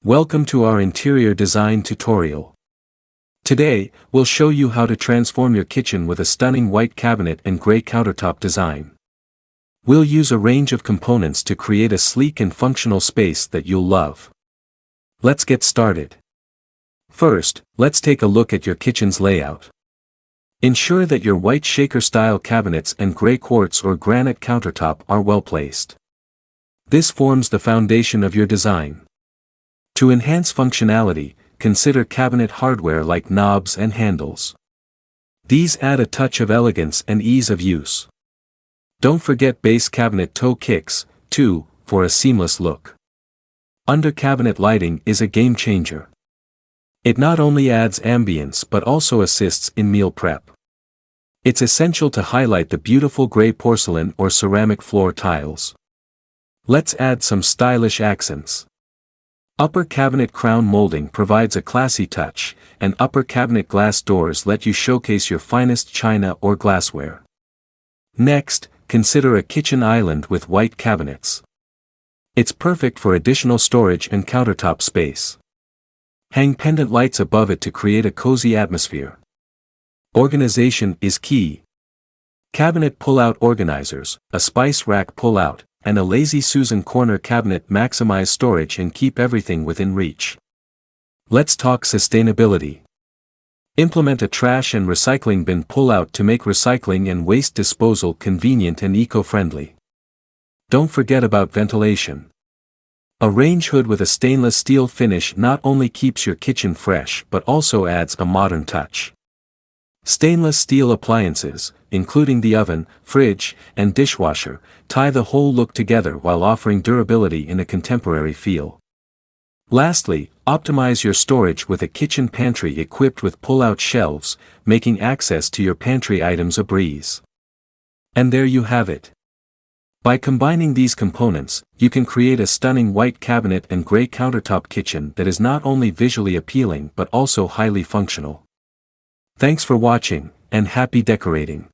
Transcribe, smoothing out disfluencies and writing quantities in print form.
Welcome to our interior design tutorial. Today, we'll show you how to transform your kitchen with a stunning white cabinet and gray countertop design. We'll use a range of components to create a sleek and functional space that you'll love. Let's get started. First, let's take a look at your kitchen's layout. Ensure that your white shaker-style cabinets and gray quartz or granite countertop are well placed. This forms the foundation of your design. To enhance functionality, consider cabinet hardware like knobs and handles. These add a touch of elegance and ease of use. Don't forget base cabinet toe kicks, too, for a seamless look. Under-cabinet lighting is a game changer. It not only adds ambience but also assists in meal prep. It's essential to highlight the beautiful gray porcelain or ceramic floor tiles. Let's add some stylish accents. Upper cabinet crown molding provides a classy touch, and upper cabinet glass doors let you showcase your finest china or glassware. Next, consider a kitchen island with white cabinets. It's perfect for additional storage and countertop space. Hang pendant lights above it to create a cozy atmosphere. Organization is key. Cabinet pull-out organizers, a spice rack pull-out, and a Lazy Susan corner cabinet maximize storage and keep everything within reach. Let's talk sustainability. Implement a trash and recycling bin pull-out to make recycling and waste disposal convenient and eco-friendly. Don't forget about ventilation. A range hood with a stainless steel finish not only keeps your kitchen fresh but also adds a modern touch. Stainless steel appliances, including the oven, fridge, and dishwasher, tie the whole look together while offering durability in a contemporary feel. Lastly, optimize your storage with a kitchen pantry equipped with pull-out shelves, making access to your pantry items a breeze. And there you have it. By combining these components, you can create a stunning white cabinet and gray countertop kitchen that is not only visually appealing but also highly functional. Thanks for watching, and happy decorating.